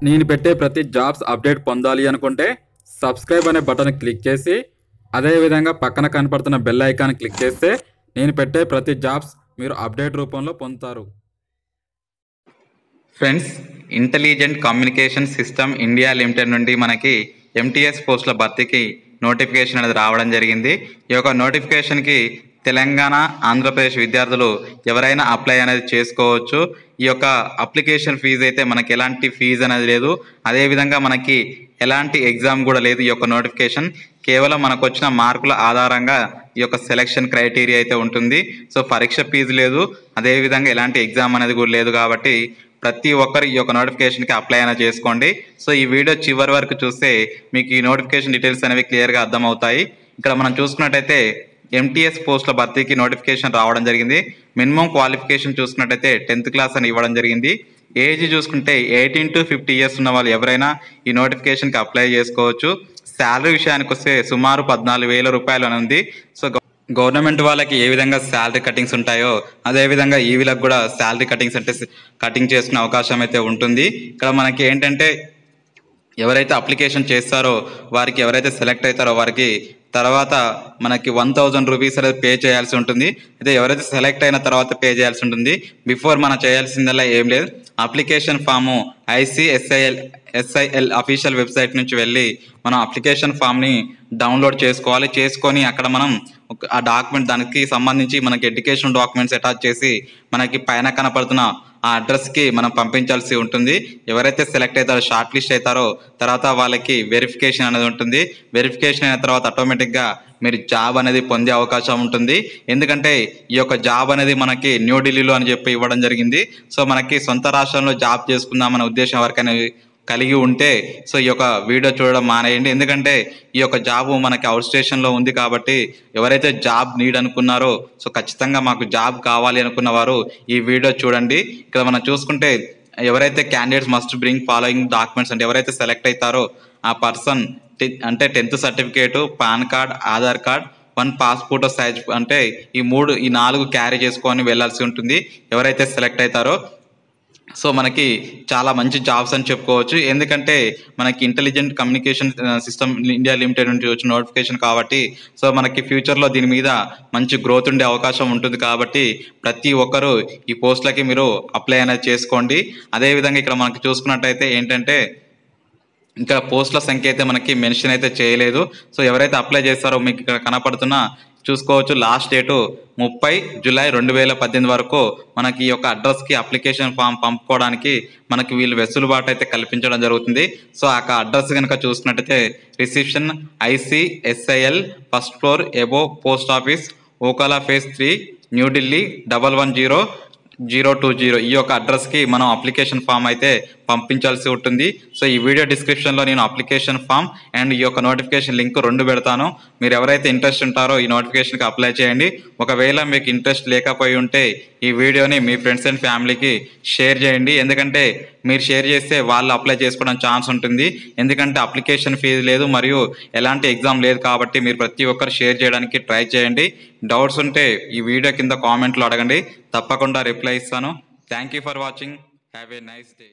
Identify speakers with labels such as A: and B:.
A: నేను పెట్టే ప్రతి జాబ్స్ అప్డేట్ పొందాలి అనుకుంటే సబ్స్క్రైబ్ అనే బటన్ క్లిక్ చేసి అదేవిధంగా పక్కన కనపడుతున్న బెల్ ఐకాన్ క్లిక్ చేస్తే నేను పెట్టే ప్రతి జాబ్స్ మీరు అప్డేట్ రూపంలో పొందుతారు.
B: Friends, intelligent communication system India limited నుండి మనకి ఎంటీఎస్ పోస్టుల భర్తీకి నోటిఫికేషన్ అనేది రావడం జరిగింది. ఈ యొక్క నోటిఫికేషన్కి తెలంగాణ, ఆంధ్రప్రదేశ్ విద్యార్థులు ఎవరైనా అప్లై అనేది చేసుకోవచ్చు. ఈ యొక్క అప్లికేషన్ ఫీజు అయితే మనకి ఎలాంటి ఫీజు అనేది లేదు, అదేవిధంగా మనకి ఎలాంటి ఎగ్జామ్ కూడా లేదు. ఈ యొక్క నోటిఫికేషన్ కేవలం మనకు వచ్చిన మార్కుల ఆధారంగా ఈ యొక్క సెలక్షన్ క్రైటీరియా అయితే ఉంటుంది. సో పరీక్ష ఫీజు లేదు, అదేవిధంగా ఎలాంటి ఎగ్జామ్ అనేది కూడా లేదు. కాబట్టి ప్రతి ఒక్కరు ఈ యొక్క నోటిఫికేషన్కి అప్లై అయినా చేసుకోండి. సో ఈ వీడియో చివరి వరకు చూస్తే మీకు ఈ నోటిఫికేషన్ డీటెయిల్స్ అనేవి క్లియర్గా అర్థమవుతాయి. ఇక్కడ మనం చూసుకున్నట్టయితే ఎంటీఎస్ పోస్టుల భర్తీకి నోటిఫికేషన్ రావడం జరిగింది. మినిమం క్వాలిఫికేషన్ చూసుకున్నట్టయితే 10th క్లాస్ అని ఇవ్వడం జరిగింది. ఏజ్ చూసుకుంటే 18 to 50 years ఉన్న వాళ్ళు ఎవరైనా ఈ నోటిఫికేషన్కి అప్లై చేసుకోవచ్చు. శాలరీ విషయానికి వస్తే సుమారు 14,000 రూపాయలు అని ఉంది. సో గవర్నమెంట్ వాళ్ళకి ఏ విధంగా శాలరీ కటింగ్స్ ఉంటాయో అదేవిధంగా ఈ వీళ్ళకి కూడా శాలరీ కటింగ్స్ అంటే కటింగ్ చేసుకునే అవకాశం అయితే ఉంటుంది. ఇక్కడ మనకి ఏంటంటే ఎవరైతే అప్లికేషన్ చేస్తారో వారికి, ఎవరైతే సెలెక్ట్ అవుతారో వారికి తర్వాత మనకి 1,000 రూపీస్ అనేది పే చేయాల్సి ఉంటుంది. అయితే ఎవరైతే సెలెక్ట్ అయిన తర్వాత పే చేయాల్సి ఉంటుంది. బిఫోర్ మనం చేయాల్సిందల్లా ఏం లేదు, application form ICSIL official website నుంచి వెళ్ళి మనం అప్లికేషన్ ఫామ్ని డౌన్లోడ్ చేసుకోవాలి. చేసుకొని అక్కడ మనం ఆ డాక్యుమెంట్, దానికి సంబంధించి మనకి ఎడ్యుకేషన్ డాక్యుమెంట్స్ అటాచ్ చేసి మనకి పైన కనపడుతున్న ఆ అడ్రస్కి మనం పంపించాల్సి ఉంటుంది. ఎవరైతే సెలెక్ట్ అవుతారో, షార్ట్ లిస్ట్ అవుతారో తర్వాత వాళ్ళకి వెరిఫికేషన్ అనేది ఉంటుంది. వెరిఫికేషన్ అయిన తర్వాత ఆటోమేటిక్గా మీరు జాబ్ అనేది పొందే అవకాశం ఉంటుంది. ఎందుకంటే ఈ యొక్క జాబ్ అనేది మనకి న్యూఢిల్లీలో అని చెప్పి ఇవ్వడం జరిగింది. సో మనకి సొంత రాష్ట్రంలో జాబ్ చేసుకుందామనే ఉద్దేశం ఎవరికైనా కలిగి ఉంటే సో ఈ యొక్క వీడియో చూడడం మానేయండి. ఎందుకంటే ఈ యొక్క జాబ్ మనకి అవుట్ స్టేషన్లో ఉంది. కాబట్టి ఎవరైతే జాబ్ నీడ్ అనుకున్నారో, సో ఖచ్చితంగా మాకు జాబ్ కావాలి అనుకున్న వారు ఈ వీడియో చూడండి. ఇక్కడ మనం చూసుకుంటే ఎవరైతే candidates must bring following documents, అంటే ఎవరైతే సెలెక్ట్ అవుతారో ఆ పర్సన్ అంటే 10th certificate, pan card, Aadhaar card, 1 passport size, అంటే ఈ 4 క్యారీ చేసుకొని వెళ్ళాల్సి ఉంటుంది ఎవరైతే సెలెక్ట్ అవుతారో. సో మనకి చాలా మంచి జాబ్స్ అని చెప్పుకోవచ్చు. ఎందుకంటే మనకి intelligent communication system India limited నుంచి వచ్చిన నోటిఫికేషన్ కాబట్టి సో మనకి ఫ్యూచర్లో దీని మీద మంచి గ్రోత్ ఉండే అవకాశం ఉంటుంది. కాబట్టి ప్రతి ఒక్కరూ ఈ పోస్టులకి మీరు అప్లై అనేది చేసుకోండి. అదేవిధంగా ఇక్కడ మనకి చూసుకున్నట్టయితే ఏంటంటే ఇంకా పోస్టుల సంఖ్య అయితే మనకి మెన్షన్ అయితే చేయలేదు. సో ఎవరైతే అప్లై చేస్తారో మీకు ఇక్కడ కనపడుతున్న చూసుకోవచ్చు, లాస్ట్ డేటు 30 జూలై 2018 వరకు మనకి ఈ యొక్క అడ్రస్కి అప్లికేషన్ ఫామ్ పంపుకోవడానికి మనకి వీళ్ళు వెసులుబాటు అయితే కల్పించడం జరుగుతుంది. సో ఆ అడ్రస్ కనుక చూసుకున్నట్టయితే reception ICSIL, 1st floor, above post office, ఓకాలా phase 3, New Delhi 110020. ఈ యొక్క అడ్రస్కి మనం అప్లికేషన్ ఫామ్ అయితే పంపించాల్సి ఉంటుంది. సో ఈ వీడియో డిస్క్రిప్షన్లో నేను అప్లికేషన్ ఫామ్ అండ్ ఈ యొక్క నోటిఫికేషన్ లింక్ 2 పెడతాను. మీరు ఎవరైతే ఇంట్రెస్ట్ ఉంటారో ఈ నోటిఫికేషన్కి అప్లై చేయండి. ఒకవేళ మీకు ఇంట్రెస్ట్ లేకపోయి ఉంటే ఈ వీడియోని మీ ఫ్రెండ్స్ అండ్ ఫ్యామిలీకి షేర్ చేయండి. ఎందుకంటే మీరు షేర్ చేస్తే వాళ్ళు అప్లై చేసుకోవడం ఛాన్స్ ఉంటుంది. ఎందుకంటే అప్లికేషన్ ఫీజు లేదు మరియు ఎలాంటి ఎగ్జామ్ లేదు. కాబట్టి మీరు ప్రతి ఒక్కరు షేర్ చేయడానికి ట్రై చేయండి. డౌట్స్ ఉంటే ఈ వీడియో కింద కామెంట్లో అడగండి, తప్పకుండా రిప్లై ఇస్తాను. Thank you for watching. Have a nice day.